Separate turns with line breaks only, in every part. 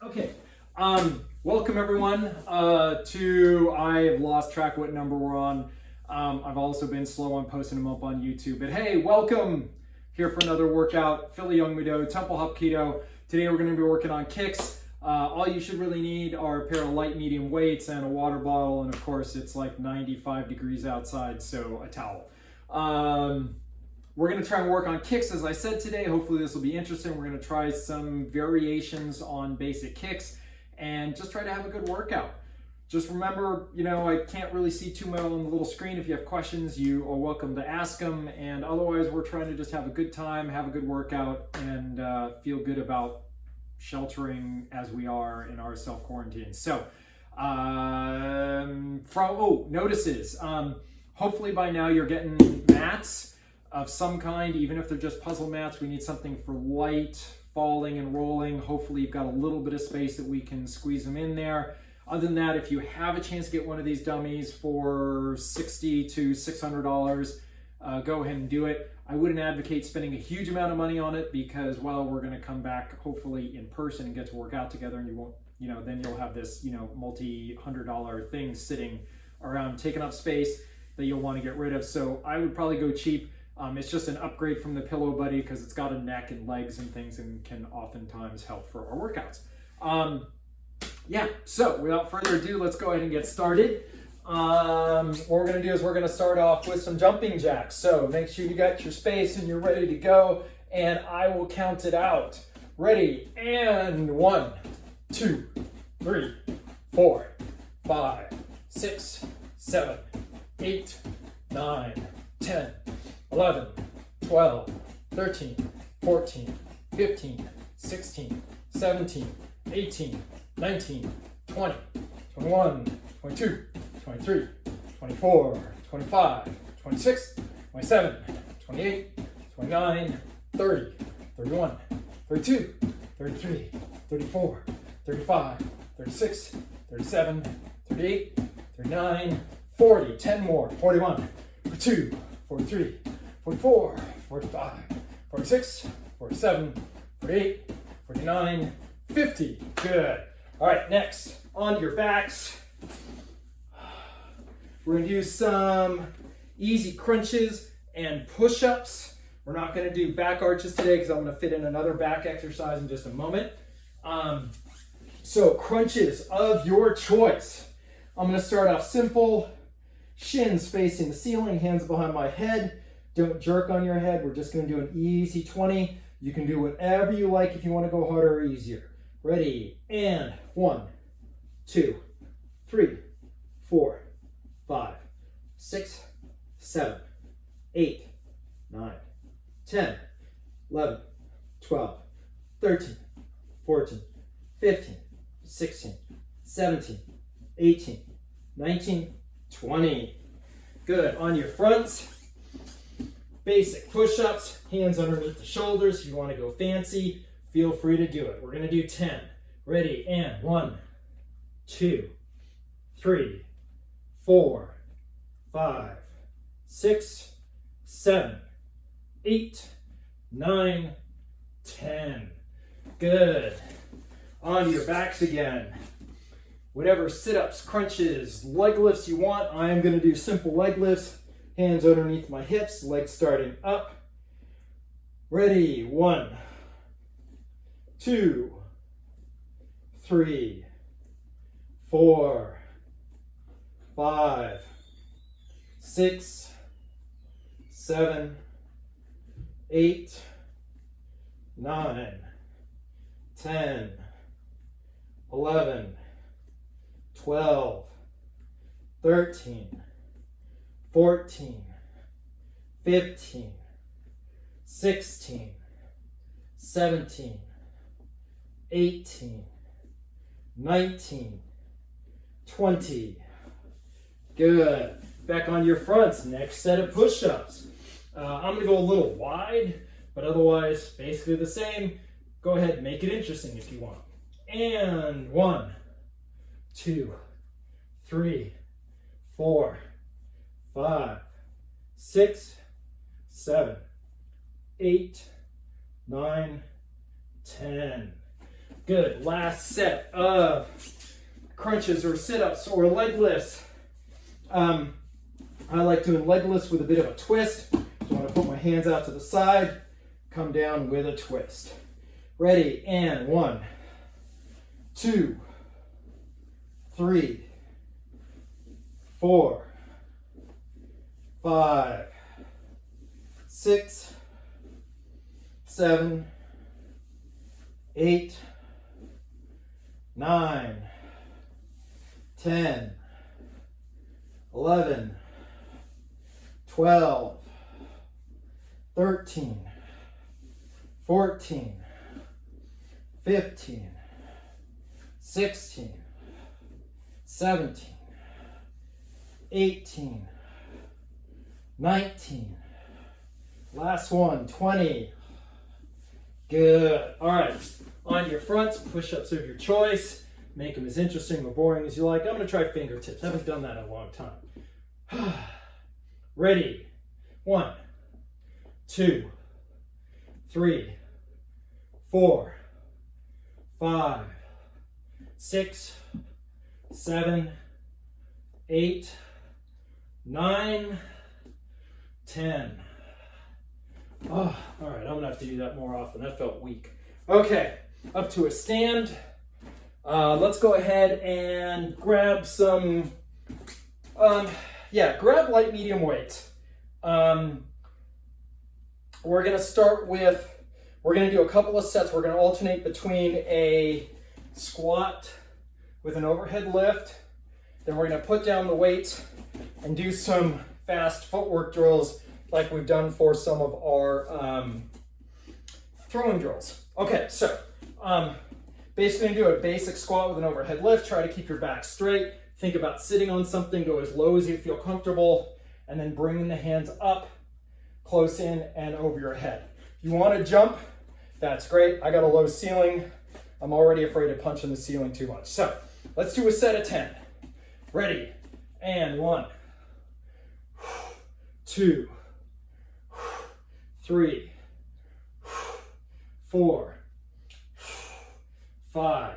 Okay, welcome everyone I've lost track what number we're on. I've also been slow on posting them up on YouTube, but hey, welcome here for another workout. Philly Yongmudo, Temple Hop Keto. Today we're going to be working on kicks. All you should really need are a pair of light medium weights and a water bottle, and of course it's like 95 degrees outside, so a towel. We're going to try and work on kicks, as I said today. Hopefully this will be interesting. We're going to try some variations on basic kicks and just try to have a good workout. Just remember, I can't really see too much on the little screen. If you have questions, you are welcome to ask them. And otherwise, we're trying to just have a good time, have a good workout, and feel good about sheltering as we are in our self-quarantine. So, notices. Hopefully by now you're getting mats of some kind, even if they're just puzzle mats. We need something for light falling and rolling. Hopefully you've got a little bit of space that we can squeeze them in there. Other than that, if you have a chance to get one of these dummies for $60 to $600, go ahead and do it. I wouldn't advocate spending a huge amount of money on it because, well, we're going to come back hopefully in person and get to work out together, and you won't, then you'll have this, multi-$100 thing sitting around taking up space that you'll want to get rid of. So I would probably go cheap. It's just an upgrade from the Pillow Buddy because it's got a neck and legs and things and can oftentimes help for our workouts. So without further ado, let's go ahead and get started. What we're going to do is we're going to start off with some jumping jacks. So make sure you got your space and you're ready to go, and I will count it out. Ready, and 1, 2, 3, 4, 5, 6, 7, 8, 9, 10, 11, 12, 13, 14, 15, 16, 17, 18, 19, 20, 21, 22, 23, 24, 25, 26, 27, 28, 29, 30, 31, 32, 33, 34, 35, 36, 37, 38, 39, 40, 10 more, 41, 42, 43, 44, 45, 46, 47, 48, 49, 50. Good. All right, next, on your backs. We're going to do some easy crunches and push-ups. We're not going to do back arches today because I'm going to fit in another back exercise in just a moment. So crunches of your choice. I'm going to start off simple. Shins facing the ceiling, hands behind my head. Don't jerk on your head. We're just going to do an easy 20. You can do whatever you like if you want to go harder or easier. Ready, and 1, 2, 3, 4, 5, 6, 7, 8, 9, 10, 11, 12, 13, 14, 15, 16, 17, 18, 19, 20. Good. On your fronts, basic push-ups, hands underneath the shoulders. If you want to go fancy, feel free to do it. We're going to do 10. Ready, and 1, 2, 3, 4, 5, 6, 7, 8, 9, 10. Good. On your backs again. Whatever sit-ups, crunches, leg lifts you want. I am going to do simple leg lifts. Hands underneath my hips, legs starting up. Ready, 1, 2, 3, 4, 5, 6, 7, 8, 9, 10, 11, 12, 13, 14, 15, 16, 17, 18, 19, 20. Good. Back on your fronts. Next set of push-ups. I'm going to go a little wide, but otherwise basically the same. Go ahead, make it interesting if you want. And 1, 2, 3, 4, 5, 6, 7, 8, 9, 10. Good. Last set of crunches or sit-ups or leg lifts. I like doing leg lifts with a bit of a twist. So I want to put my hands out to the side, come down with a twist. Ready, and 1, 2, 3, 4, 5, 6, 7, 8, 9, 10, 11, 12, 13, 14, 15, 16, 17, 18, 19, last one, 20. Good. All right, on your fronts, push-ups of your choice. Make them as interesting or boring as you like. I'm going to try fingertips. I haven't done that in a long time. Ready. 1, 2, 3, 4, 5, 6, 7, 8, 9, 10. Oh, all right, I'm going to have to do that more often. That felt weak. Okay, up to a stand. Let's go ahead and grab some, grab light medium weight. We're going to start with, we're going to do a couple of sets. We're going to alternate between a squat with an overhead lift. Then we're going to put down the weights and do some fast footwork drills like we've done for some of our throwing drills. Okay, so basically do a basic squat with an overhead lift. Try to keep your back straight. Think about sitting on something. Go as low as you feel comfortable, and then bringing the hands up, close in, and over your head. If you want to jump, that's great. I got a low ceiling. I'm already afraid of punching the ceiling too much. So let's do a set of 10. Ready, and 1, 2, 3, 4, 5,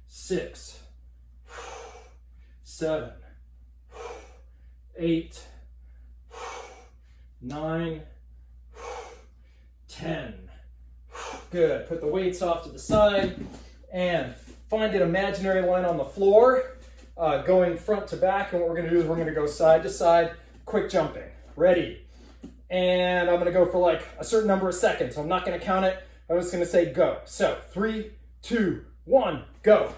6, 7, 8, 9, 10. Good. Put the weights off to the side and find an imaginary line on the floor, going front to back. And what we're going to do is we're going to go side to side, quick jumping. Ready. And I'm going to go for like a certain number of seconds. So I'm not going to count it. I'm just going to say go. So 3, 2, 1, go.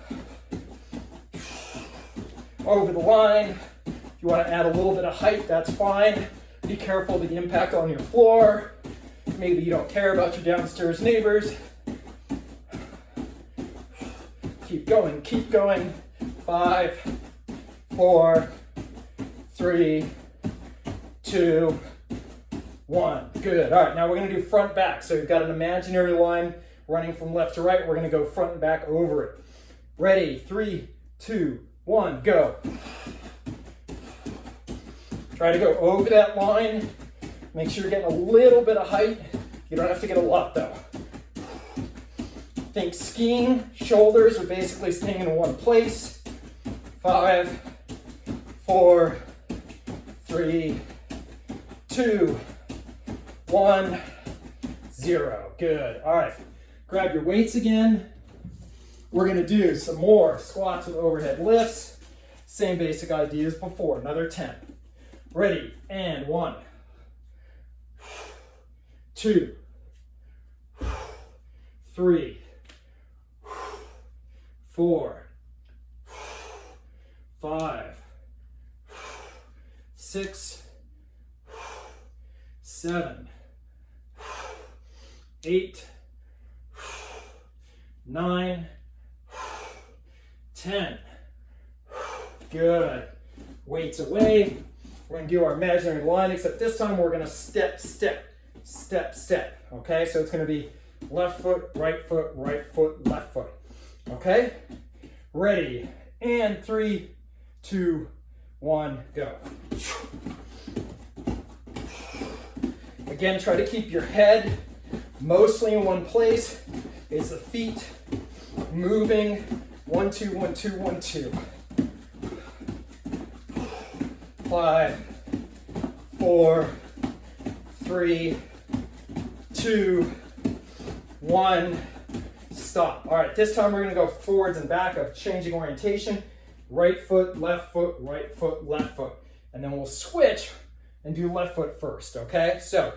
Over the line. If you want to add a little bit of height, that's fine. Be careful of the impact on your floor. Maybe you don't care about your downstairs neighbors. Keep going, keep going. 5, 4, 3, 2, 1. Good. All right, now we're going to do front back. So you've got an imaginary line running from left to right. We're going to go front and back over it. Ready? 3, 2, 1, go. Try to go over that line. Make sure you're getting a little bit of height. You don't have to get a lot though. Think skiing, shoulders are basically staying in one place. 5, 4, 3, 2, 1, 0. Good. All right. Grab your weights again. We're going to do some more squats with overhead lifts. Same basic idea as before. Another 10. Ready, and 1, 2, 3, 4, 5, 6, 7, 8, 9, 10. Good. Weights away. We're going to do our imaginary line, except this time we're going to step, step, step, step. Okay, so it's going to be left foot, right foot, left foot. Okay, ready, and 3, 2, 1, go. Again, try to keep your head mostly in one place. is the feet moving. 1, 2, 1, 2, 1, 2. 5, 4, 3, 2, 1. Stop. All right, this time we're going to go forwards and back of changing orientation. Right foot, left foot, right foot, left foot. And then we'll switch and do left foot first, okay? So,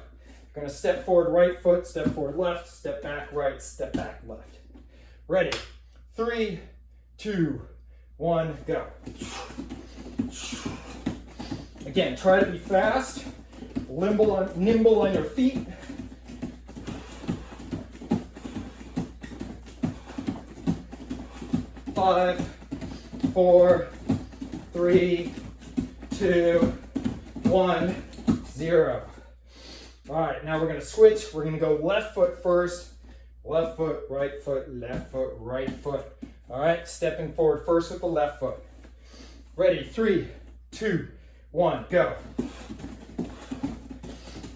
we're going to step forward, right foot, step forward, left, step back, right, step back, left. Ready? 3, 2, 1, go. Again, try to be fast, nimble on your feet. Five, 4, 3, 2, 1, 0. All right, now we're going to switch. We're going to go left foot first. Left foot, right foot, left foot, right foot. All right, stepping forward first with the left foot. Ready, 3, 2, 1, go.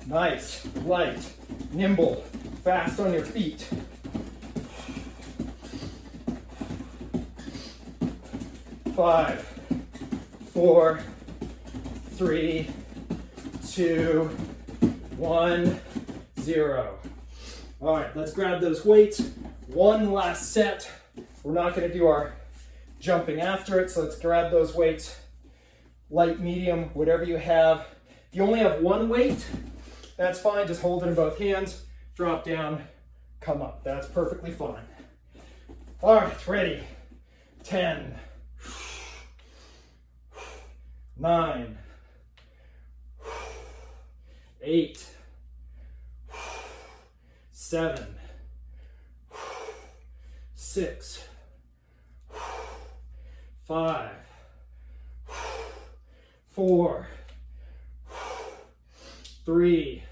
Nice, light, nimble, fast on your feet. 5, 4, 3, 2, 1, 0. All right, let's grab those weights. One last set. We're not going to do our jumping after it, so let's grab those weights. Light, medium, whatever you have. If you only have one weight, that's fine. Just hold it in both hands. Drop down, come up. That's perfectly fine. All right, ready. 10, 9, 8, 7, 6, 5, 4, 3,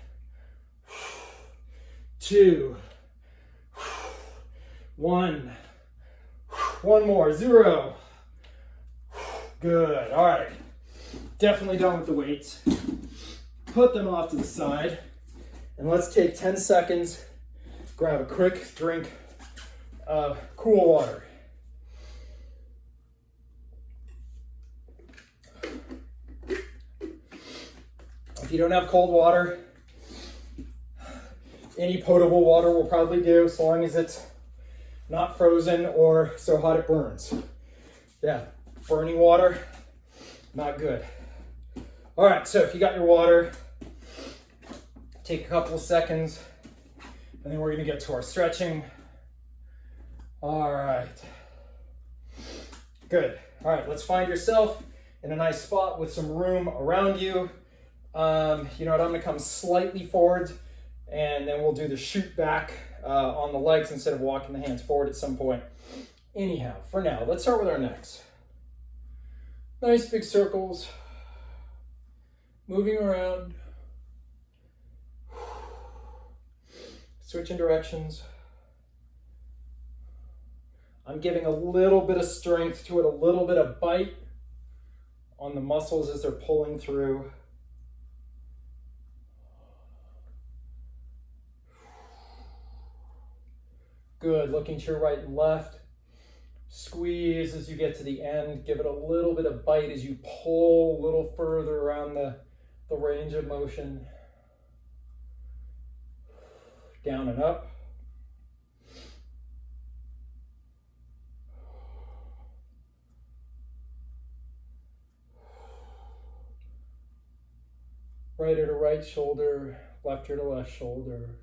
2, 1. One more, 0. Good, all right. Definitely done with the weights. Put them off to the side. And let's take 10 seconds, grab a quick drink of cool water. If you don't have cold water, any potable water will probably do, as long as it's not frozen or so hot it burns. Yeah, burning water, not good. All right, so if you got your water, take a couple of seconds, and then we're gonna get to our stretching. All right, good. All right, let's find yourself in a nice spot with some room around you. You know what, I'm gonna come slightly forward, and then we'll do the shoot back on the legs instead of walking the hands forward at some point. Anyhow, for now, let's start with our necks. Nice big circles, moving around. Switching directions. I'm giving a little bit of strength to it, a little bit of bite on the muscles as they're pulling through. Good, looking to your right and left. Squeeze as you get to the end. Give it a little bit of bite as you pull a little further around the range of motion. Down and up. Right ear to right shoulder, left ear to left shoulder.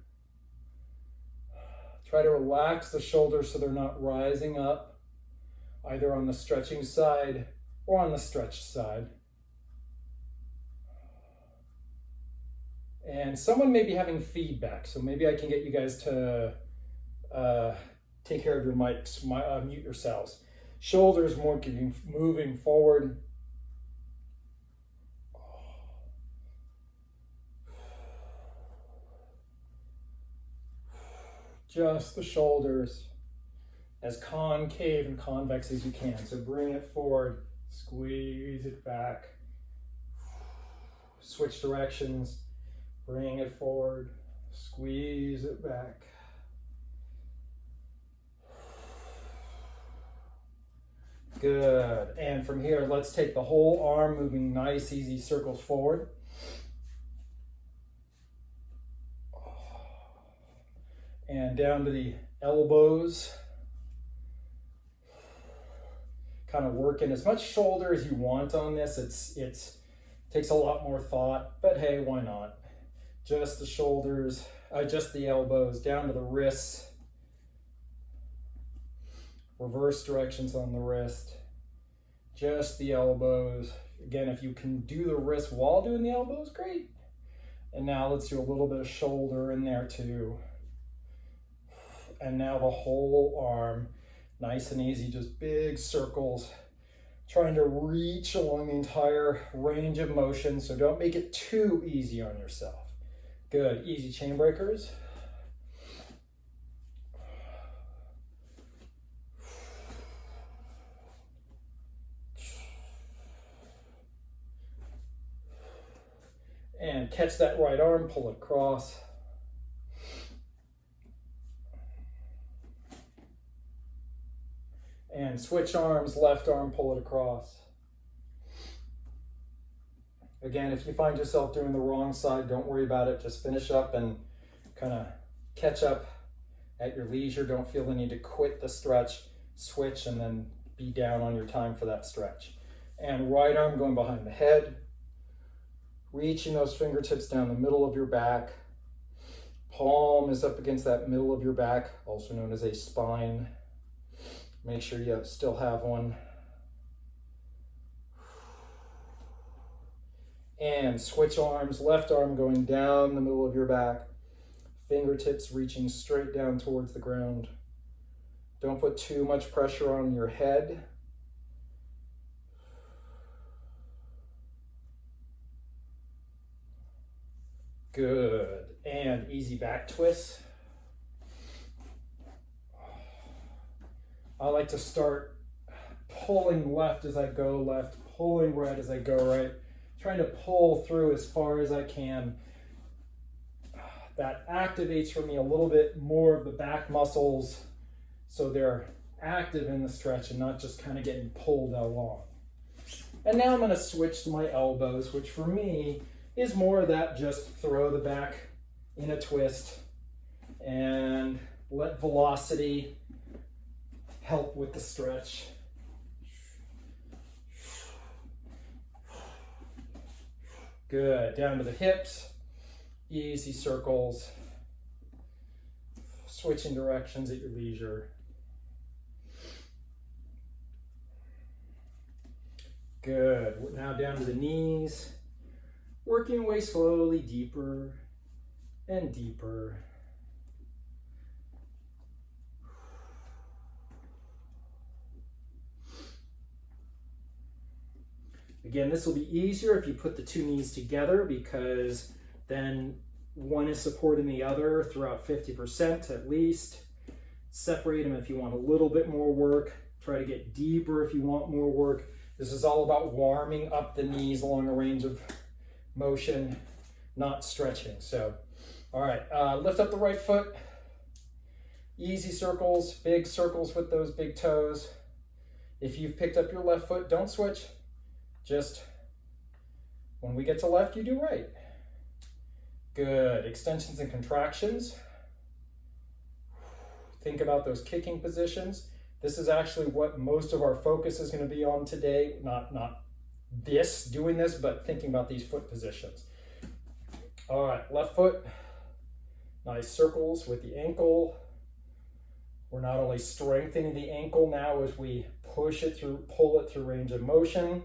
Try to relax the shoulders so they're not rising up, either on the stretching side or on the stretched side. And someone may be having feedback, so maybe I can get you guys to take care of your mics, mute yourselves. Shoulders more moving forward. Just the shoulders, as concave and convex as you can. So bring it forward, squeeze it back. Switch directions, bring it forward, squeeze it back. Good. And from here, let's take the whole arm, moving nice, easy circles forward. And down to the elbows. Kind of working as much shoulder as you want on this. It takes a lot more thought, but hey, why not? Just the shoulders, just the elbows, down to the wrists. Reverse directions on the wrist. Just the elbows. Again, if you can do the wrist while doing the elbows, great. And now let's do a little bit of shoulder in there too. And now the whole arm, nice and easy, just big circles, trying to reach along the entire range of motion, so don't make it too easy on yourself. Good, easy chain breakers. And catch that right arm, pull it across. And switch arms, left arm, pull it across. Again, if you find yourself doing the wrong side, don't worry about it. Just finish up and kind of catch up at your leisure. Don't feel the need to quit the stretch, switch, and then be down on your time for that stretch. And right arm going behind the head, reaching those fingertips down the middle of your back. Palm is up against that middle of your back, also known as a spine. Make sure you still have one. And switch arms, left arm going down the middle of your back, fingertips reaching straight down towards the ground. Don't put too much pressure on your head. Good. And easy back twist. I like to start pulling left as I go left, pulling right as I go right, trying to pull through as far as I can. That activates for me a little bit more of the back muscles, so they're active in the stretch and not just kind of getting pulled along. And now I'm going to switch to my elbows, which for me is more of that just throw the back in a twist and let velocity help with the stretch. Good, down to the hips, easy circles, switching directions at your leisure. Good, now down to the knees, working your way slowly deeper and deeper. Again, this will be easier if you put the two knees together, because then one is supporting the other throughout 50% at least. Separate them if you want a little bit more work. Try to get deeper if you want more work. This is all about warming up the knees along a range of motion, not stretching. So, all right, lift up the right foot. Easy circles, big circles with those big toes. If you've picked up your left foot, don't switch. Just when we get to left, you do right. Good. Extensions and contractions. Think about those kicking positions. This is actually what most of our focus is going to be on today. Not doing this, but thinking about these foot positions. All right, left foot. Nice circles with the ankle. We're not only strengthening the ankle now as we push it through, pull it through range of motion,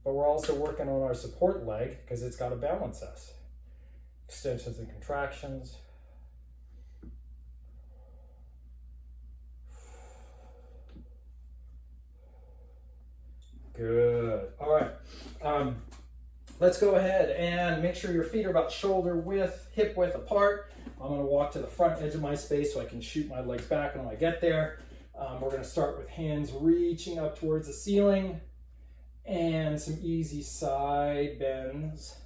but we're also working on our support leg because it's got to balance us. Extensions and contractions. Good. All right. Let's go ahead and make sure your feet are about shoulder width, hip width apart. I'm going to walk to the front edge of my space so I can shoot my legs back when I get there. We're going to start with hands reaching up towards the ceiling and some easy side bends.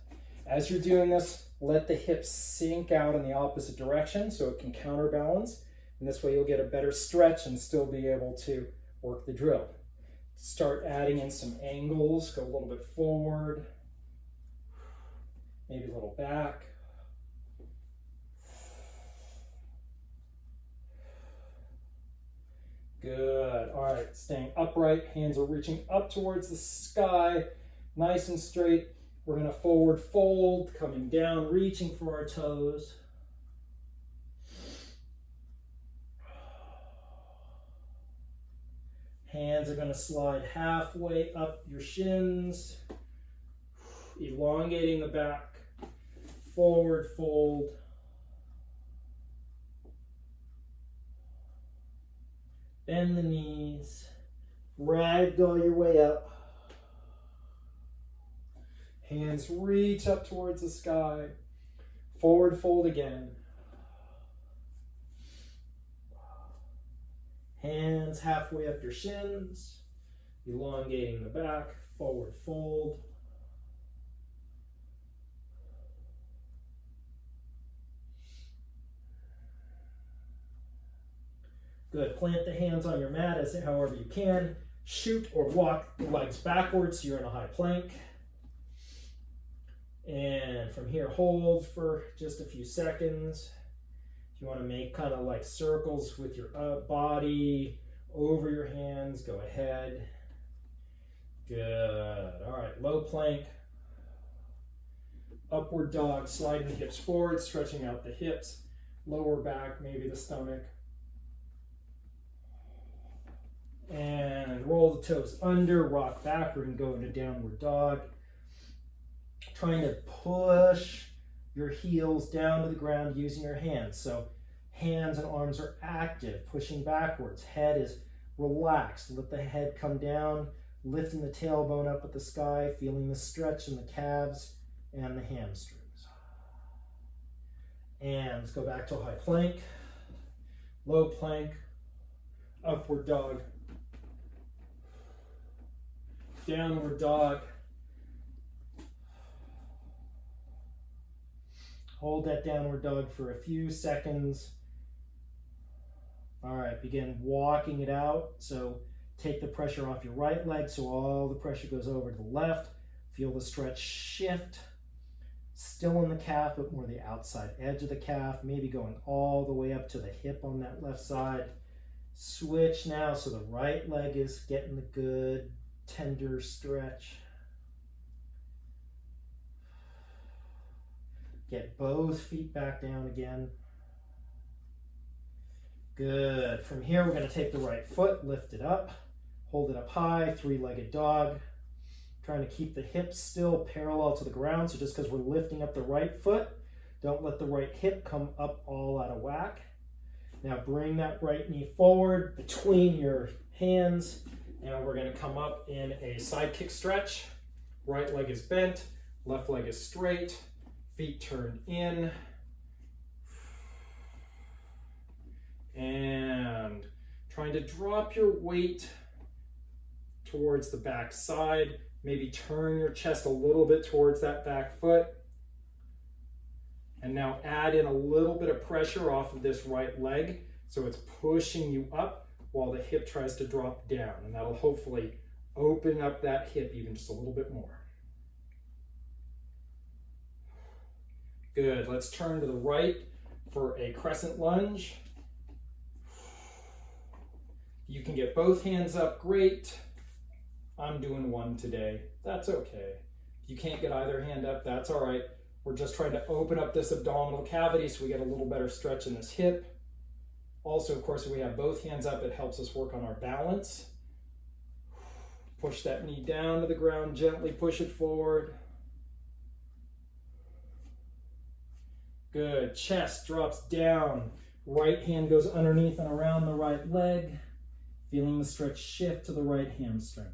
As you're doing this, let the hips sink out in the opposite direction so it can counterbalance. And this way you'll get a better stretch and still be able to work the drill. start adding in some angles. Go a little bit forward, maybe a little back. Good. All right, staying upright. Hands are reaching up towards the sky, nice and straight. We're going to forward fold, coming down, reaching for our toes. Hands are going to slide halfway up your shins, elongating the back. Forward fold. Bend the knees. Ragdoll your way up. Hands reach up towards the sky. Forward fold again. Hands halfway up your shins. Elongating the back. Forward fold. Good. Plant the hands on your mat as however you can. Shoot or walk the legs backwards so you're in a high plank. And from here, hold for just a few seconds. If you want to make kind of like circles with your body over your hands, go ahead. Good. All right, low plank. Upward dog, sliding the hips forward, stretching out the hips. Lower back, maybe the stomach. And roll the toes under, rock backward and go into downward dog. Trying to push your heels down to the ground using your hands. So hands and arms are active, pushing backwards. Head is relaxed. Let the head come down, lifting the tailbone up at the sky, feeling the stretch in the calves and the hamstrings. And let's go back to a high plank, low plank, upward dog, downward dog. Hold that downward dog for a few seconds. All right, begin walking it out. So take the pressure off your right leg so all the pressure goes over to the left. Feel the stretch shift. Still in the calf, but more the outside edge of the calf. Maybe going all the way up to the hip on that left side. Switch now so the right leg is getting the good tender stretch. Get both feet back down again. Good. From here, we're going to take the right foot, lift it up, hold it up high, three-legged dog. Trying to keep the hips still parallel to the ground. So just because we're lifting up the right foot, don't let the right hip come up all out of whack. Now bring that right knee forward between your hands, and we're going to come up in a side kick stretch. Right leg is bent, left leg is straight. Feet turned in, and trying to drop your weight towards the back side. Maybe turn your chest a little bit towards that back foot. And now add in a little bit of pressure off of this right leg so it's pushing you up while the hip tries to drop down. And that'll hopefully open up that hip even just a little bit more. Good. Let's turn to the right for a crescent lunge. You can get both hands up, great. I'm doing one today. That's okay. If you can't get either hand up, that's all right. We're just trying to open up this abdominal cavity so we get a little better stretch in this hip. Also, of course, if we have both hands up, it helps us work on our balance. Push that knee down to the ground, gently push it forward. Good. Chest drops down. Right hand goes underneath and around the right leg. Feeling the stretch shift to the right hamstring.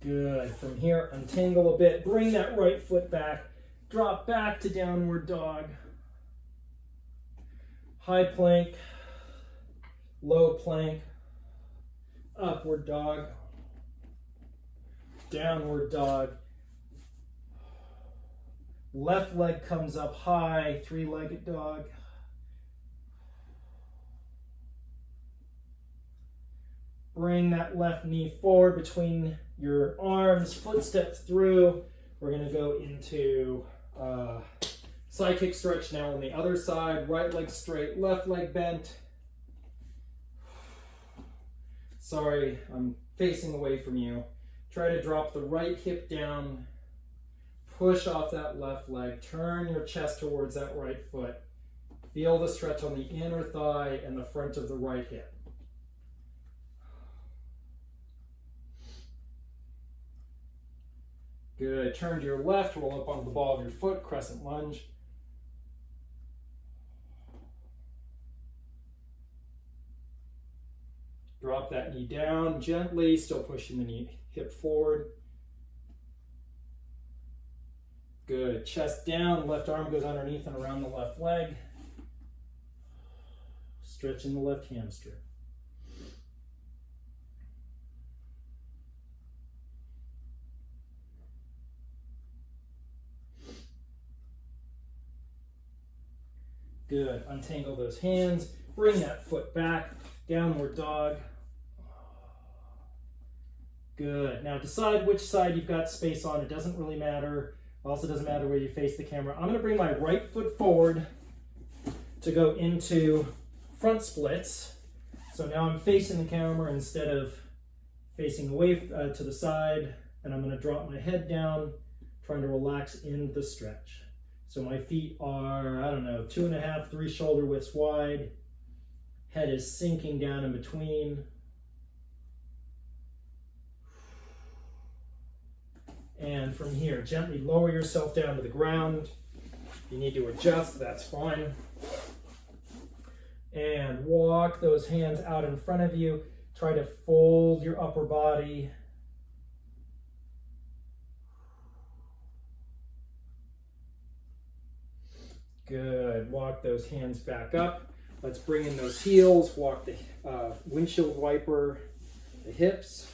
Good. From here, untangle a bit. Bring that right foot back. Drop back to downward dog. High plank. Low plank. Upward dog. Downward dog. Left leg comes up high, three-legged dog. Bring that left knee forward between your arms, footsteps through. We're gonna go into side kick stretch now on the other side. Right leg straight, left leg bent. Sorry, I'm facing away from you. Try to drop the right hip down. Push off that left leg. Turn your chest towards that right foot. Feel the stretch on the inner thigh and the front of the right hip. Good. Turn to your left, roll up onto the ball of your foot, crescent lunge. Drop that knee down gently, still pushing the knee hip forward. Good. Chest down, left arm goes underneath and around the left leg. Stretching the left hamstring. Good. Untangle those hands. Bring that foot back. Downward dog. Good. Now decide which side you've got space on. It doesn't really matter. Also doesn't matter where you face the camera. I'm going to bring my right foot forward to go into front splits. So now I'm facing the camera instead of facing away to the side. And I'm going to drop my head down, trying to relax in the stretch. So my feet are, 2.5, 3 shoulder widths wide. Head is sinking down in between. And from here, gently lower yourself down to the ground. If you need to adjust, that's fine. And walk those hands out in front of you. Try to fold your upper body. Good. Walk those hands back up. Let's bring in those heels. Walk the windshield wiper, the hips.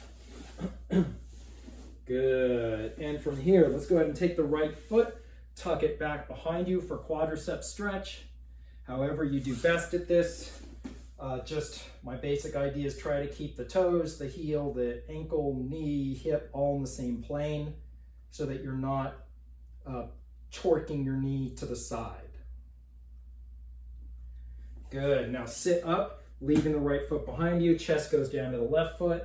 Good. And from here, let's go ahead and take the right foot, tuck it back behind you for quadricep stretch. However you do best at this. Just my basic idea is try to keep the toes, the heel, the ankle, knee, hip all in the same plane so that you're not torquing your knee to the side. Good. Now sit up, leaving the right foot behind you. Chest goes down to the left foot.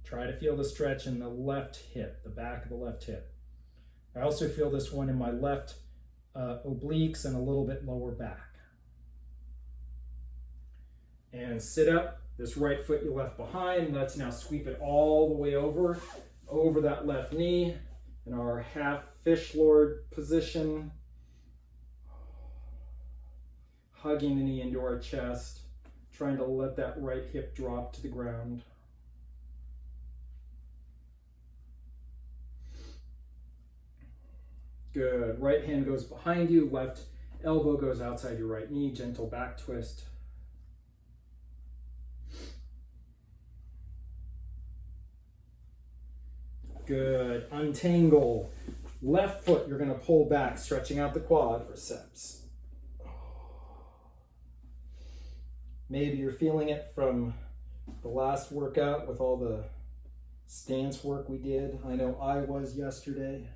Try to feel the stretch in the left hip, the back of the left hip. I also feel this one in my left obliques and a little bit lower back. And sit up. This right foot you left behind. Let's now sweep it all the way over that left knee in our half fish lord position. Hugging the knee into our chest, trying to let that right hip drop to the ground. Good. Right hand goes behind you, left elbow goes outside your right knee, gentle back twist. Good. Untangle. Left foot, you're going to pull back, stretching out the quadriceps. Maybe you're feeling it from the last workout with all the stance work we did. I know I was yesterday.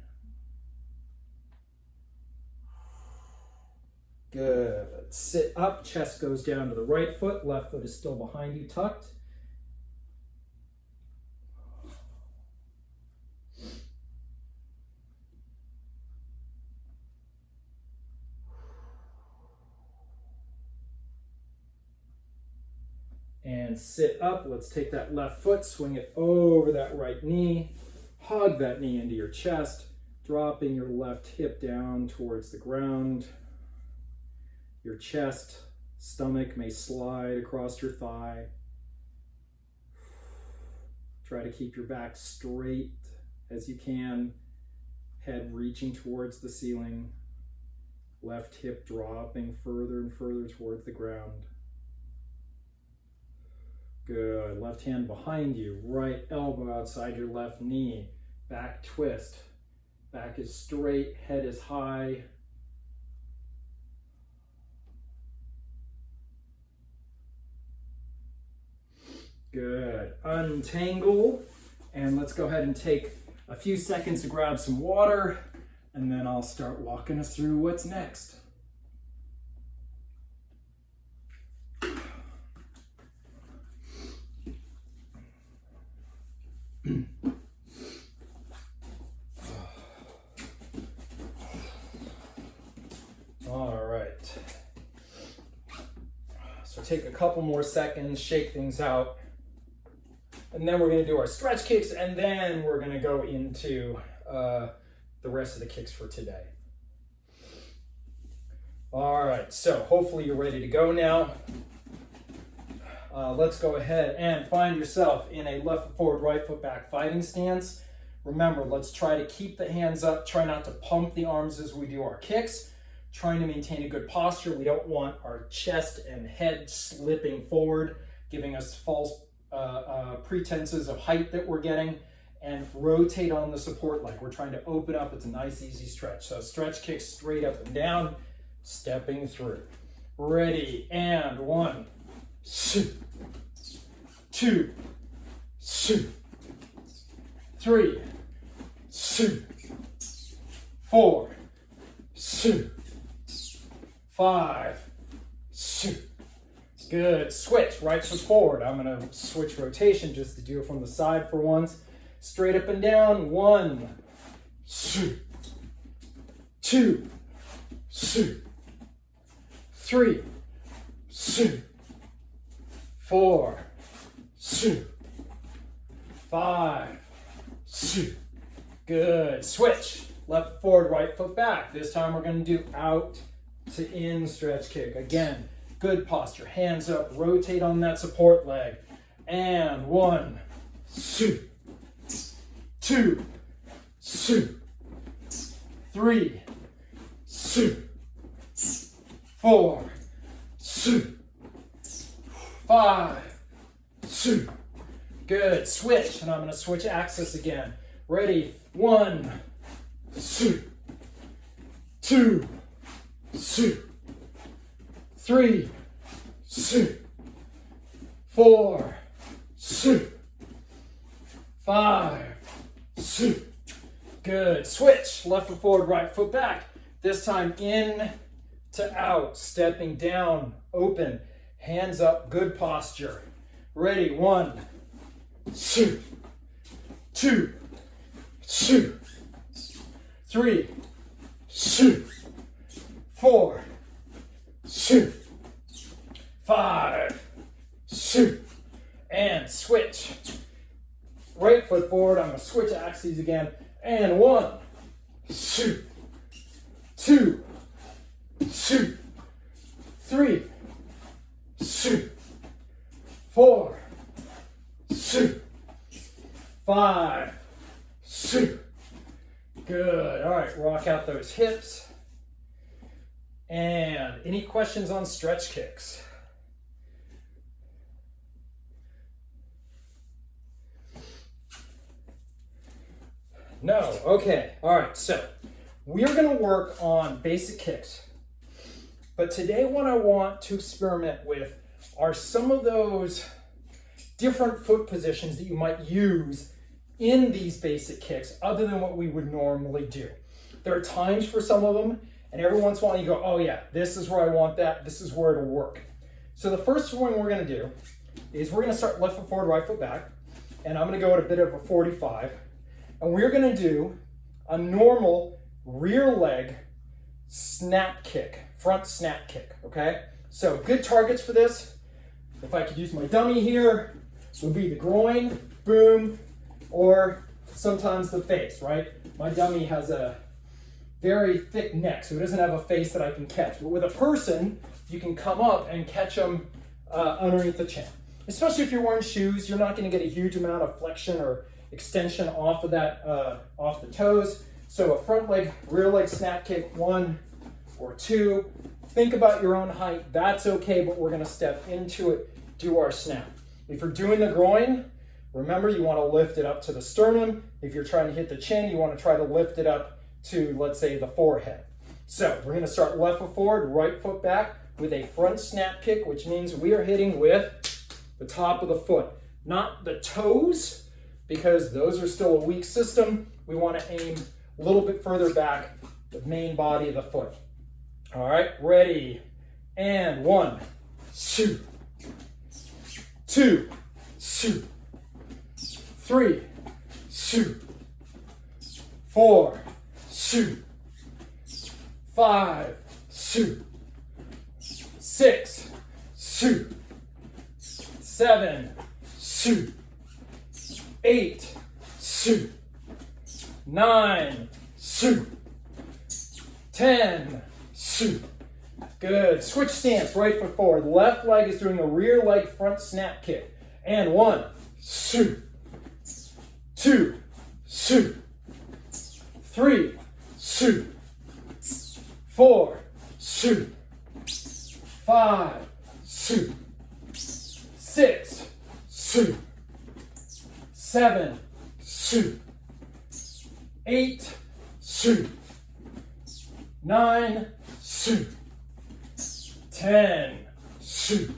Good. Sit up, chest goes down to the right foot, left foot is still behind you, tucked. And sit up. Let's take that left foot, swing it over that right knee, hug that knee into your chest, dropping your left hip down towards the ground. Your chest, stomach may slide across your thigh. Try to keep your back straight as you can. Head reaching towards the ceiling. Left hip dropping further and further towards the ground. Good. Left hand behind you. Right elbow outside your left knee. Back twist. Back is straight. Head is high. Good. Untangle. And let's go ahead and take a few seconds to grab some water. And then I'll start walking us through what's next. All right. So take a couple more seconds, shake things out. And then we're going to do our stretch kicks, and then we're going to go into the rest of the kicks for today. All right, so hopefully you're ready to go now. Let's go ahead and find yourself in a left foot forward, right foot back fighting stance. Remember, let's try to keep the hands up. Try not to pump the arms as we do our kicks. Trying to maintain a good posture. We don't want our chest and head slipping forward, giving us false pretenses of height that we're getting. And rotate on the support leg. We're trying to open up. It's a nice, easy stretch. So stretch kicks straight up and down, stepping through. Ready, and 1, 2, 3, 4, 5. Good. Switch. Right foot forward. I'm going to switch rotation just to do it from the side for once. Straight up and down. 1, 2, 3, 4, 5. Good. Switch. Left forward, right foot back. This time we're going to do out to in stretch kick. Again, good posture. Hands up. Rotate on that support leg. And 1, 2, 3, 4, 5. Good. Switch. And I'm going to switch axis again. Ready. 1, 2, 3, 4, 5. Good. Switch. Left foot forward, right foot back. This time in to out. Stepping down. Open. Hands up. Good posture. Ready. 1, 2, 3, 4, 5. And switch. Right foot forward. I'm going to switch axes again. And 1, 2, 3, 4, 5. Good. All right, rock out those hips. And any questions on stretch kicks? No. Okay. All right. So we're going to work on basic kicks. But today what I want to experiment with are some of those different foot positions that you might use in these basic kicks other than what we would normally do. There are times for some of them, and every once in a while you go, oh yeah, this is where I want that. This is where it'll work. So the first one we're going to do is we're going to start left foot forward, right foot back. And I'm going to go at a bit of a 45. And we're going to do a normal rear leg snap kick, front snap kick, okay? So good targets for this, if I could use my dummy here, would be the groin, boom, or sometimes the face, right? My dummy has a very thick neck, so it doesn't have a face that I can catch. But with a person, you can come up and catch them underneath the chin. Especially if you're wearing shoes, you're not going to get a huge amount of flexion or extension off of that, off the toes. So a front leg, rear leg snap kick, 1 or 2. Think about your own height. That's okay, but we're going to step into it, do our snap. If you're doing the groin, remember you want to lift it up to the sternum. If you're trying to hit the chin, you want to try to lift it up to, let's say, the forehead. So we're going to start left foot forward, right foot back with a front snap kick, which means we are hitting with the top of the foot, not the toes, because those are still a weak system. We want to aim a little bit further back, the main body of the foot. All right, ready, and 1, 2, 2, 2, 3, 2, 4, 2, 5, 2, 6, 2, 7, 2, 8, 2, 9, 2, 10, 2. Good. Switch stance, right foot forward. Left leg is doing a rear leg front snap kick. And 1, 2, 2, 2, 3, 2, 4, 2, 5, 2, 6, 2, 7, 2, 8, 2, 9, 2, 10, 2.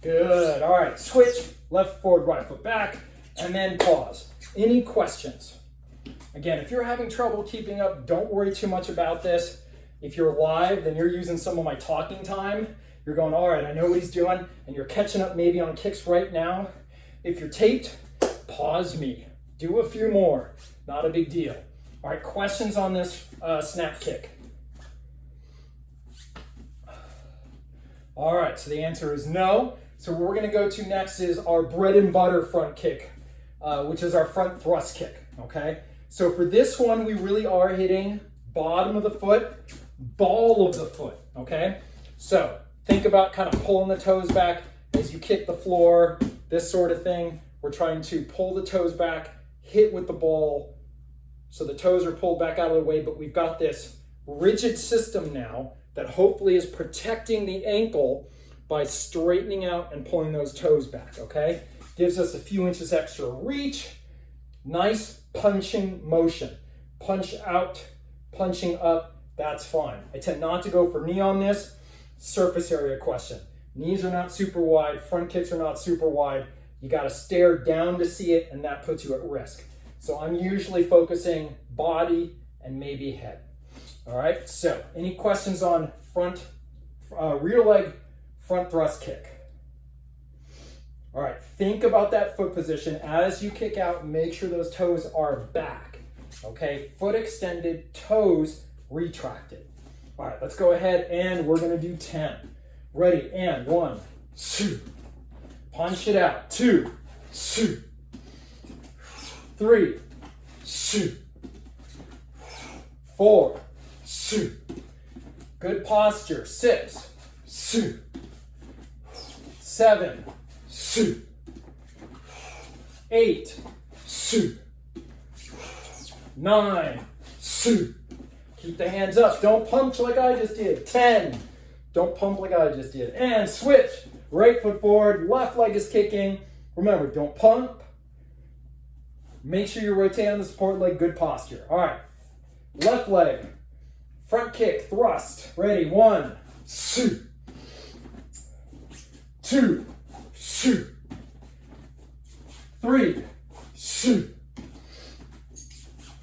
Good. All right, switch, left forward, right foot back, and then pause. Any questions? Again, if you're having trouble keeping up, don't worry too much about this. If you're live, then you're using some of my talking time. You're going, all right, I know what he's doing, and you're catching up maybe on kicks right now. If you're taped, pause me. Do a few more. Not a big deal. All right, questions on this snap kick? All right, so the answer is no. So what we're going to go to next is our bread and butter front kick, which is our front thrust kick, okay? So for this one, we really are hitting bottom of the foot, ball of the foot, okay? So think about kind of pulling the toes back as you kick the floor, this sort of thing. We're trying to pull the toes back, hit with the ball, so the toes are pulled back out of the way, but we've got this rigid system now that hopefully is protecting the ankle by straightening out and pulling those toes back, okay? Gives us a few inches extra reach. Nice punching motion. Punch out, punching up, that's fine. I tend not to go for knee on this. Surface area question. Knees are not super wide, front kicks are not super wide. You gotta stare down to see it, and that puts you at risk. So I'm usually focusing body and maybe head. All right, so any questions on front, rear leg, front thrust kick? All right, think about that foot position. As you kick out, make sure those toes are back, okay? Foot extended, toes retracted. All right, let's go ahead and we're gonna do 10. Ready, and 1, 2. Punch it out, 2, 2. 3, 2. 4, 2. Good posture, 6, 2. 7, 2. 8, 2. 9, 2. Keep the hands up. Don't punch like I just did. 10. Don't pump like I just did. And switch. Right foot forward. Left leg is kicking. Remember, don't pump. Make sure you rotate on the support leg. Good posture. All right. Left leg. Front kick. Thrust. Ready. 1, 2. 2. 2. 3. 2.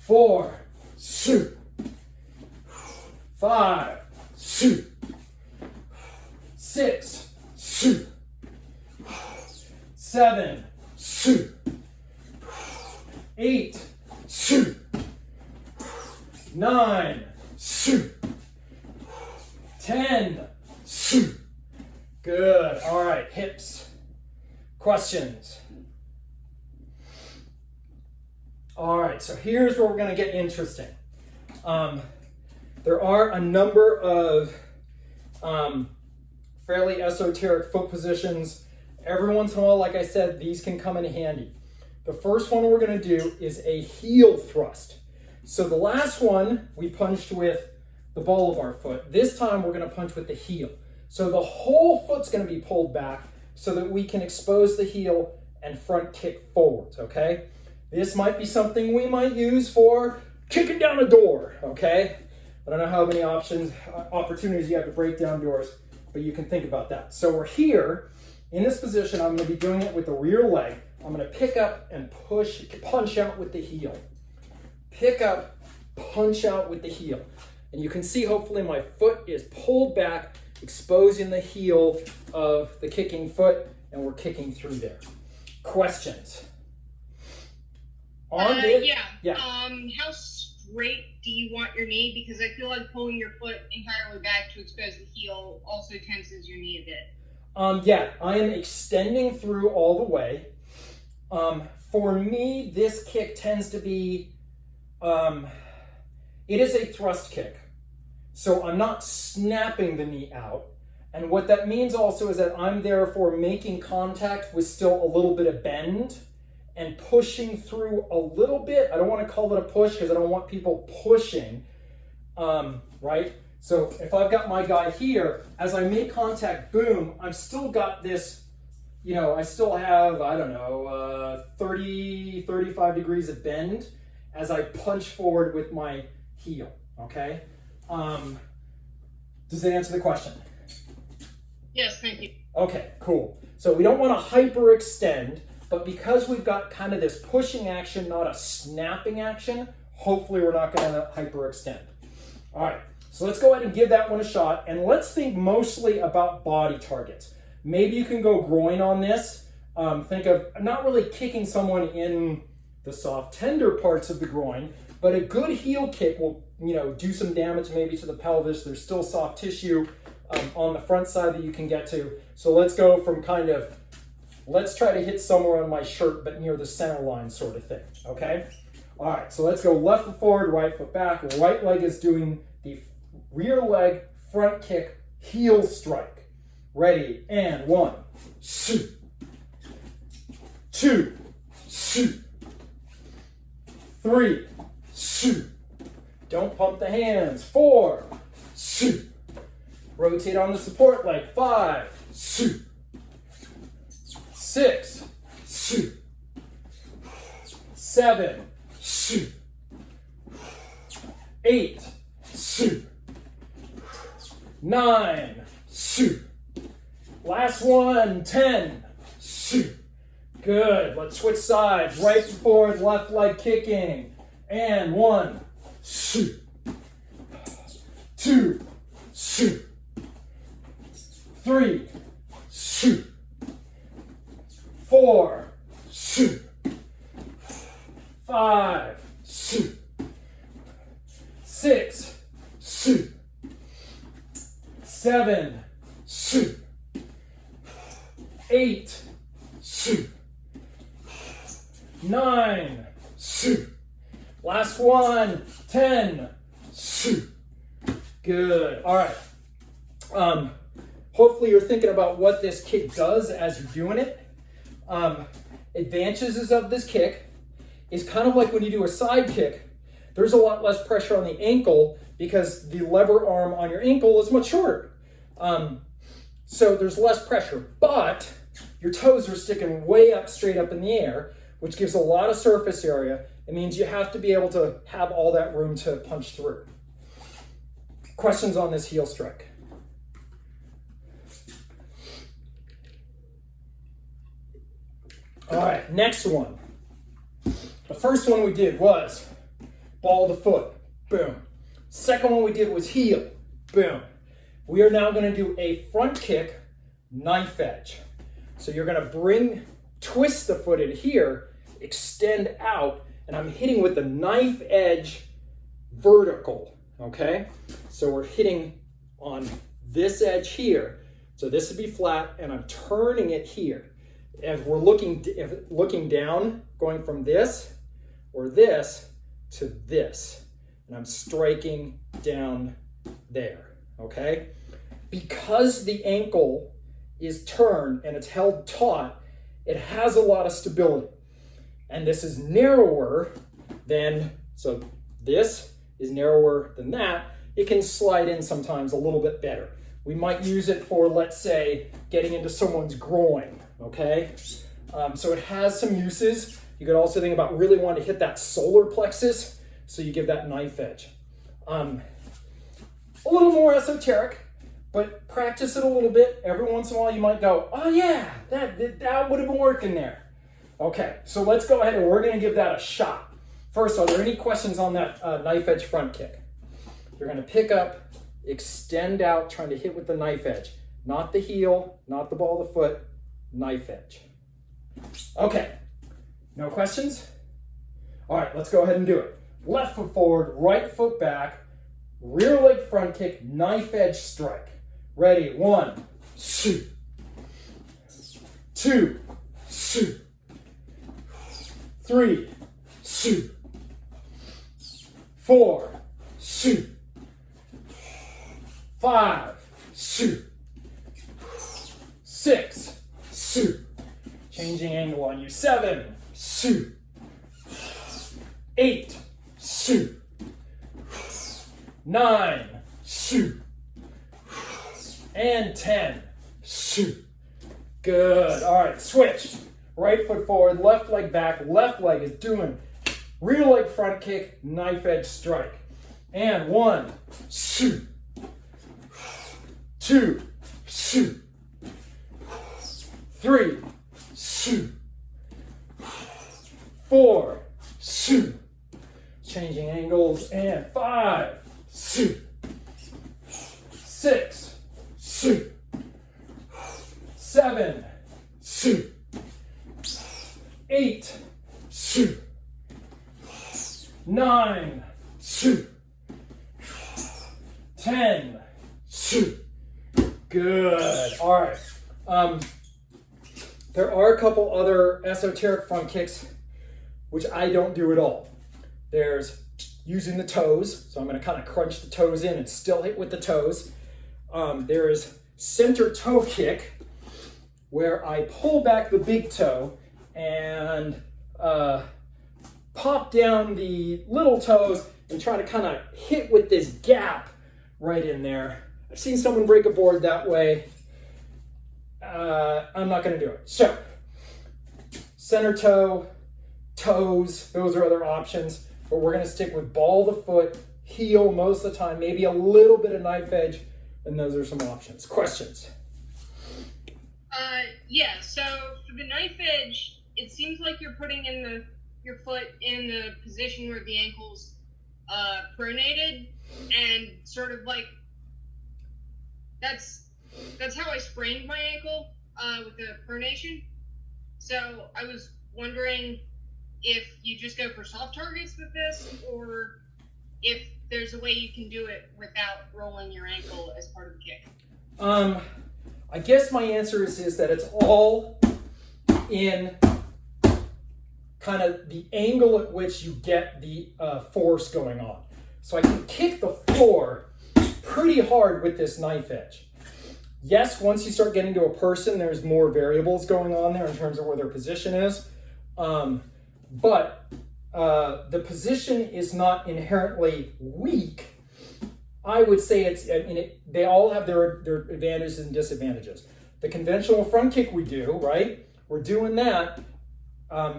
4. 2. 5. 2. 6. 2. 7. 2. 8. 2. 9. 2. 10. 2. Good. All right, hips. Questions? All right, so here's where we're going to get interesting. There are a number of fairly esoteric foot positions. Every once in a while, like I said, these can come in handy. The first one we're going to do is a heel thrust. So the last one we punched with the ball of our foot. This time we're going to punch with the heel. So the whole foot's going to be pulled back, so that we can expose the heel and front kick forwards, okay? This might be something we might use for kicking down a door, okay? I don't know how many opportunities you have to break down doors, but you can think about that. So we're here in this position. I'm going to be doing it with the rear leg. I'm going to pick up and punch out with the heel. Pick up, punch out with the heel. And you can see hopefully my foot is pulled back, exposing the heel of the kicking foot, and we're kicking through there. Questions?
Yeah. How straight do you want your knee? Because I feel like pulling your foot entirely back to expose the heel also tenses your knee a bit.
Yeah, I am extending through all the way. For me, this kick tends to be, it is a thrust kick. So I'm not snapping the knee out. And what that means also is that I'm therefore making contact with still a little bit of bend and pushing through a little bit. I don't want to call it a push because I don't want people pushing, right? So if I've got my guy here, as I make contact, boom, I've still got this, you know, I still have, I don't know, 30, 35 degrees of bend as I punch forward with my heel, okay? Does that answer the question?
Yes, thank you.
Okay, cool. So we don't want to hyperextend, but because we've got kind of this pushing action, not a snapping action, hopefully we're not going to hyperextend. All right, so let's go ahead and give that one a shot, and let's think mostly about body targets. Maybe you can go groin on this. Think of not really kicking someone in the soft, tender parts of the groin, but a good heel kick will, you know, do some damage maybe to the pelvis. There's still soft tissue on the front side that you can get to. So let's go from kind of, let's try to hit somewhere on my shirt, but near the center line sort of thing, okay? All right, so let's go left foot forward, right foot back. Right leg is doing the rear leg front kick heel strike. Ready, and 1, 2, 2, 3, don't pump the hands, 4, rotate on the support leg, 5, 6, 7, 8, 9, last one, 10. Good. Let's switch sides. Right foot forward, left leg kicking. And 1, 2, 3, 4, 5, 6, 7, 8, 9, last one, 10. Good. All right. Hopefully you're thinking about what this kick does as you're doing it. Advantages of this kick is kind of like when you do a side kick, there's a lot less pressure on the ankle because the lever arm on your ankle is much shorter. So there's less pressure, but your toes are sticking way up, straight up in the air, which gives a lot of surface area. It means you have to be able to have all that room to punch through. Questions on this heel strike? All right, next one. The first one we did was ball the foot, boom. Second one we did was heel, boom. We are now going to do a front kick, knife edge. So you're going to twist the foot in here, extend out, and I'm hitting with the knife edge vertical, okay? So we're hitting on this edge here. So this would be flat, and I'm turning it here. If we're looking down, going from this or this to this, and I'm striking down there, okay? Because the ankle is turned and it's held taut, it has a lot of stability. And this is narrower than, so this is narrower than that. It can slide in sometimes a little bit better. We might use it for, let's say, getting into someone's groin, okay? So it has some uses. You could also think about really wanting to hit that solar plexus, so you give that knife edge. A little more esoteric, but practice it a little bit. Every once in a while you might go, oh yeah, that would have been working there. Okay, so let's go ahead and we're gonna give that a shot. First, are there any questions on that knife edge front kick? You're gonna pick up, extend out, trying to hit with the knife edge. Not the heel, not the ball of the foot, knife edge. Okay, no questions? All right, let's go ahead and do it. Left foot forward, right foot back, rear leg front kick, knife edge strike. Ready, 1, 2, 2, 2, 3, 2, 4, 2, 5, 2, 6, 2. Changing angle on you. 7, 2, 8, 2, 9, 2, and 10, 2. Good. All right, switch. Right foot forward, left leg back. Left leg is doing rear leg front kick, knife edge strike. And 1, 2, 2, 2, 3, 2, 4, 2. Changing angles, and 5, 2, 6, 2, 7, 2, 8, 2, 9, 2, 10, 2. Good. All right. There are a couple other esoteric front kicks which I don't do at all. There's using the toes, so I'm going to kind of crunch the toes in and still hit with the toes. There is center toe kick, where I pull back the big toe and pop down the little toes and try to kind of hit with this gap right in there. I've seen someone break a board that way. I'm not going to do it. So, center toe, toes, those are other options. But we're going to stick with ball of the foot, heel most of the time, maybe a little bit of knife edge, and those are some options. Questions?
Yeah, so for the knife edge, it seems like you're putting in your foot in the position where the ankle's pronated, and sort of like that's how I sprained my ankle with the pronation. So I was wondering if you just go for soft targets with this, or if there's a way you can do it without rolling your ankle as part of the kick.
I guess my answer is that it's all in kind of the angle at which you get the force going on. So I can kick the floor pretty hard with this knife edge. Yes, once you start getting to a person, there's more variables going on there in terms of where their position is. But the position is not inherently weak. I would say they all have their advantages and disadvantages. The conventional front kick we do, right? We're doing that.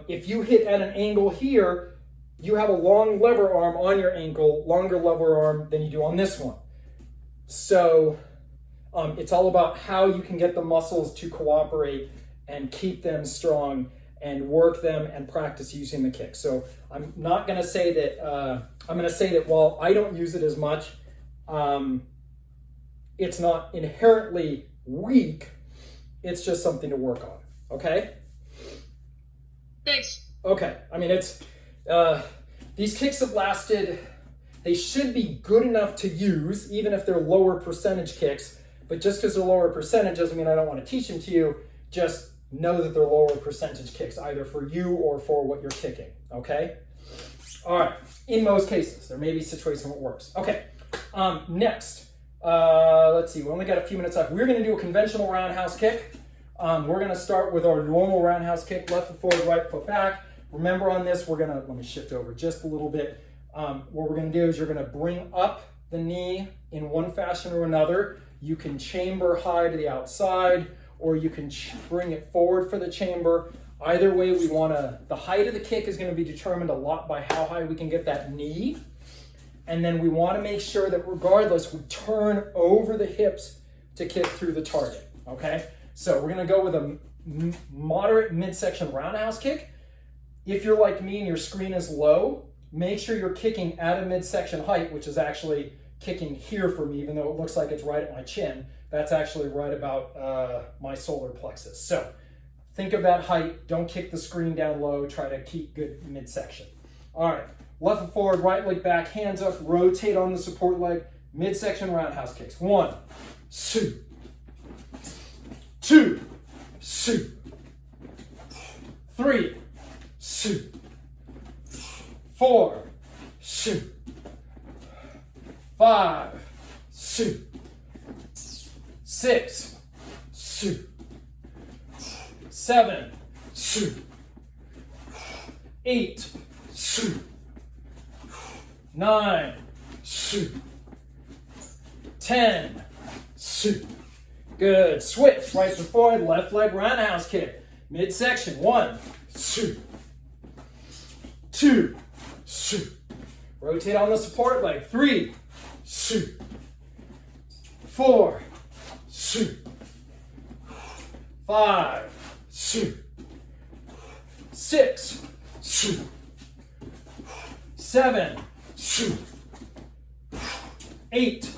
If you hit at an angle here, you have a long lever arm on your ankle, longer lever arm than you do on this one. So it's all about how you can get the muscles to cooperate and keep them strong and work them and practice using the kick. So I'm not going to say that, I'm going to say that while I don't use it as much, it's not inherently weak. It's just something to work on. Okay?
Thanks.
Okay. I mean, these kicks have lasted, they should be good enough to use, even if they're lower percentage kicks. But just because they're lower percentage doesn't mean I don't want to teach them to you. Just know that they're lower percentage kicks, either for you or for what you're kicking. Okay? All right. In most cases, there may be situations where it works. Okay. Next, let's see. We only got a few minutes left. We're going to do a conventional roundhouse kick. We're going to start with our normal roundhouse kick, left foot forward, right foot back. Remember on this, let me shift over just a little bit. What we're going to do is you're going to bring up the knee in one fashion or another. You can chamber high to the outside, or you can bring it forward for the chamber. Either way, the height of the kick is going to be determined a lot by how high we can get that knee. And then we want to make sure that regardless, we turn over the hips to kick through the target, okay? So we're going to go with a moderate midsection roundhouse kick. If you're like me and your screen is low, make sure you're kicking at a midsection height, which is actually kicking here for me, even though it looks like it's right at my chin. That's actually right about my solar plexus. So think of that height. Don't kick the screen down low. Try to keep good midsection. All right, left foot forward, right leg back, hands up, rotate on the support leg, midsection roundhouse kicks. 1, 2, 2, 2, 3, 2, 4, 2, 5, 2, 6, 2, 7, 2, 8, 2, 9, 2, 10, 2. Good. Switch. Right foot forward, left leg roundhouse kick. Midsection. 1, 2, 2, 2. Rotate on the support leg. 3, 2, 4, 2, 5, 2, 6, 2, 7, 2, 8,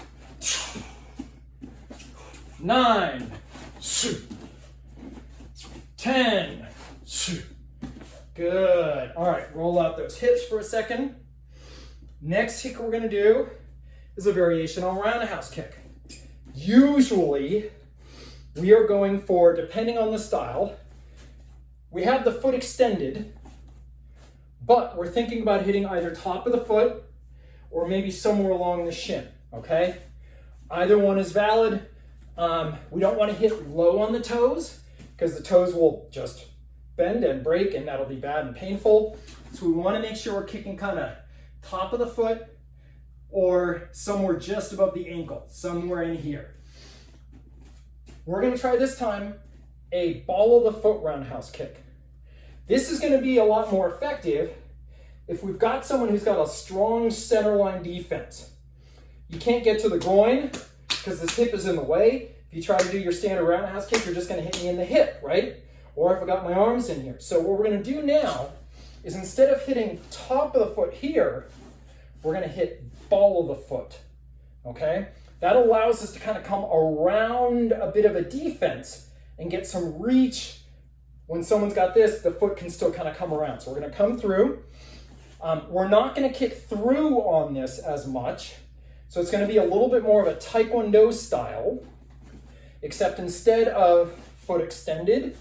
9, 2, 10, 2. Good. All right, roll out those hips for a second. Next kick we're going to do is a variation on roundhouse kick. Usually, we are going for, depending on the style, we have the foot extended, but we're thinking about hitting either top of the foot or maybe somewhere along the shin, okay? Either one is valid. We don't want to hit low on the toes because the toes will just bend and break and that'll be bad and painful. So we want to make sure we're kicking kind of top of the foot or somewhere just above the ankle, somewhere in here. We're going to try this time a ball of the foot roundhouse kick. This is going to be a lot more effective if we've got someone who's got a strong center line defense. You can't get to the groin because this hip is in the way. If you try to do your standard roundhouse kick, you're just going to hit me in the hip, right? Or if I got my arms in here. So what we're going to do now is instead of hitting top of the foot here, we're going to hit ball of the foot, okay? That allows us to kind of come around a bit of a defense and get some reach. When someone's got this, the foot can still kind of come around. So we're going to come through. We're not going to kick through on this as much. So it's going to be a little bit more of a taekwondo style, except instead of foot extended,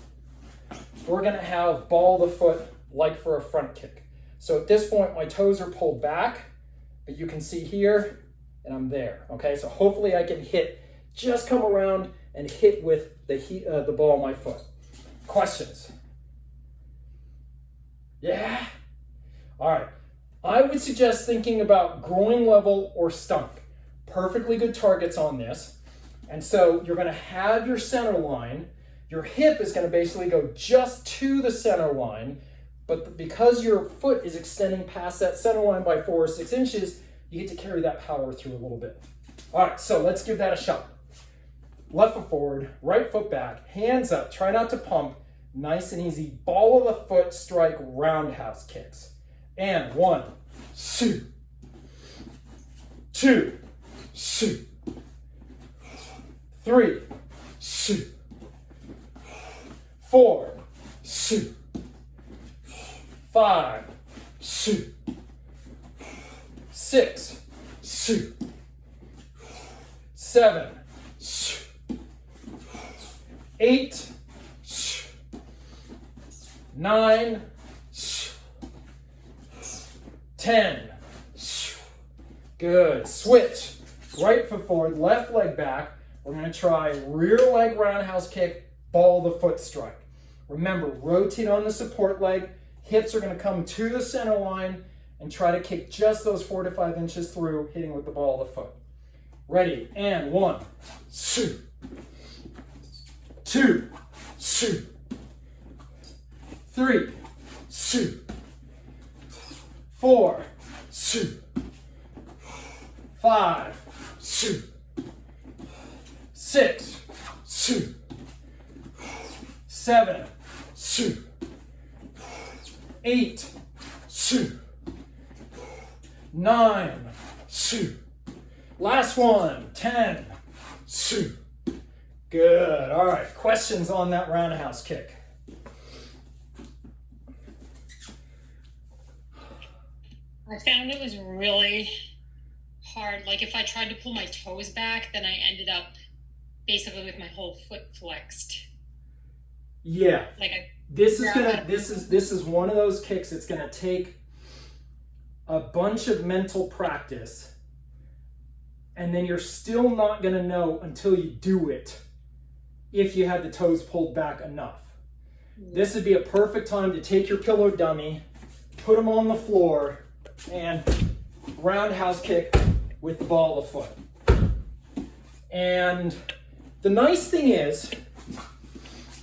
we're going to have ball of the foot like for a front kick. So at this point, my toes are pulled back, but you can see here, and I'm there, okay? So hopefully I can hit, just come around and hit with the ball of my foot. Questions? Yeah? All right. I would suggest thinking about groin level or stomach. Perfectly good targets on this. And so you're going to have your center line. Your hip is going to basically go just to the center line, but because your foot is extending past that center line by 4 or 6 inches, you get to carry that power through a little bit. All right, so let's give that a shot. Left foot forward, right foot back, hands up, try not to pump. Nice and easy, ball of the foot strike roundhouse kicks. And 1, 2, 2, 2, 3, 2, 4, 2, 5, 2, 6, 2, 7, 8, 9, 10. Good. Switch. Right foot forward, left leg back. We're going to try rear leg roundhouse kick, ball the foot strike. Remember, rotate on the support leg. Hips are going to come to the center line and try to kick just those 4 to 5 inches through, hitting with the ball of the foot. Ready, and 1, 2, 2, 2, 3, 2, 4, 2, 5, 2, 6, 2, 7, 2, 8, 2, 9, 2. Last one, 10, 2. Good. All right. Questions on that roundhouse kick?
I found it was really hard. Like if I tried to pull my toes back, then I ended up basically with my whole foot flexed.
Yeah.
Like I,
this is one of those kicks that's gonna take a bunch of mental practice, and then you're still not gonna know until you do it if you had the toes pulled back enough. This would be a perfect time to take your pillow dummy, put them on the floor, and roundhouse kick with the ball of the foot. And the nice thing is,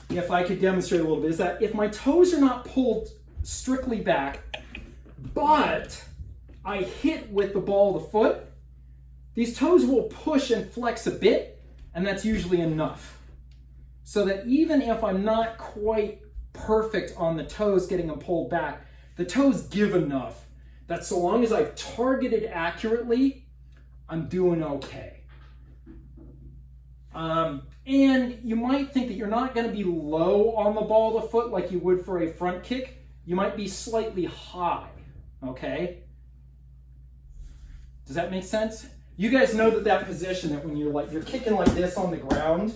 if I could demonstrate a little bit, is that if my toes are not pulled strictly back, but I hit with the ball of the foot, these toes will push and flex a bit, and that's usually enough. So that even if I'm not quite perfect on the toes getting them pulled back, the toes give enough that so long as I've targeted accurately, I'm doing okay. And you might think that you're not going to be low on the ball of the foot like you would for a front kick. You might be slightly high, okay? Does that make sense? You guys know that position that when you're kicking like this on the ground,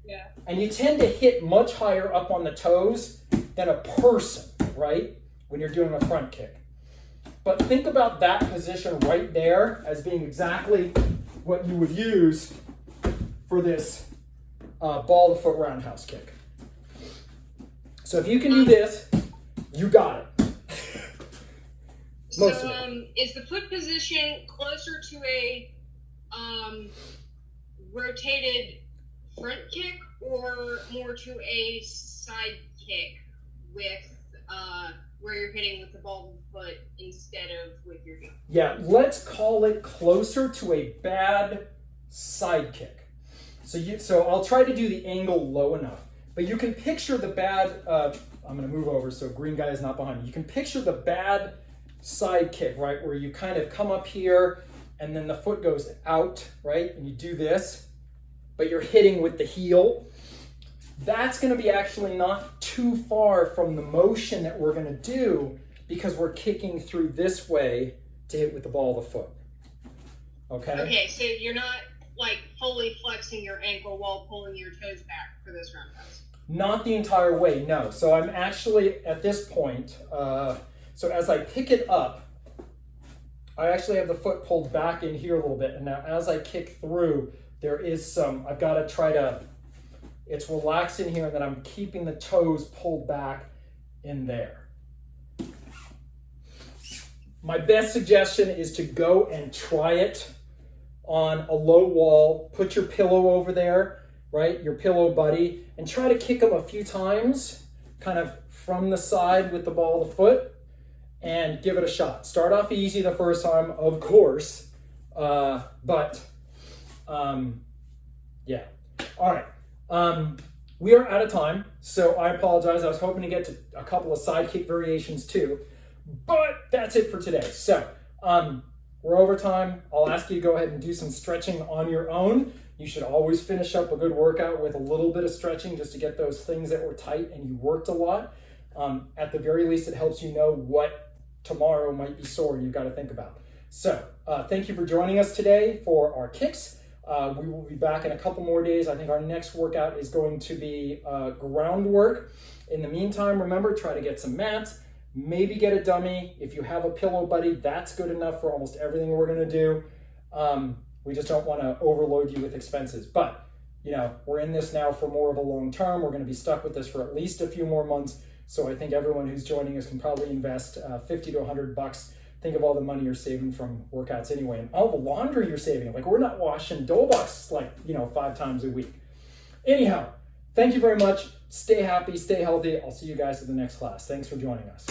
yeah,
and you tend to hit much higher up on the toes than a person, right? When you're doing a front kick. But think about that position right there as being exactly what you would use for this ball to foot roundhouse kick. So if you can do this, you got it.
Is the foot position closer to a rotated front kick or more to a side kick with where you're hitting with the ball of the foot instead of with your heel?
Yeah, let's call it closer to a bad side kick. So I'll try to do the angle low enough, but you can picture the bad, I'm gonna move over so green guy is not behind me. You can picture the bad side kick, right? Where you kind of come up here and then the foot goes out, right? And you do this, but you're hitting with the heel. That's gonna be actually not too far from the motion that we're gonna do because we're kicking through this way to hit with the ball of the foot. Okay?
Okay, so you're not like fully flexing your ankle while pulling your toes back for this roundhouse?
Not the entire way, no. So I'm actually at this point, so as I pick it up, I actually have the foot pulled back in here a little bit. And now as I kick through, there is some, I've got to try to, it's relaxed in here and then I'm keeping the toes pulled back in there. My best suggestion is to go and try it on a low wall. Put your pillow over there, right? Your pillow buddy, and try to kick them a few times, kind of from the side with the ball of the foot, and give it a shot. Start off easy the first time, of course, but yeah. All right, we are out of time, so I apologize. I was hoping to get to a couple of side kick variations too, but that's it for today. So we're over time. I'll ask you to go ahead and do some stretching on your own. You should always finish up a good workout with a little bit of stretching just to get those things that were tight and you worked a lot. At the very least, it helps you know what tomorrow might be sore and you've got to think about. So thank you for joining us today for our kicks. We will be back in a couple more days. I think our next workout is going to be groundwork. In the meantime, remember, try to get some mats, maybe get a dummy. If you have a pillow buddy, that's good enough for almost everything we're going to do. We just don't want to overload you with expenses. But, you know, we're in this now for more of a long term. We're going to be stuck with this for at least a few more months. So I think everyone who's joining us can probably invest $50 to $100 think of all the money you're saving from workouts anyway, and all the laundry you're saving. Like, we're not washing dough boxes like, 5 times a week. Anyhow, thank you very much. Stay happy, stay healthy. I'll see you guys at the next class. Thanks for joining us.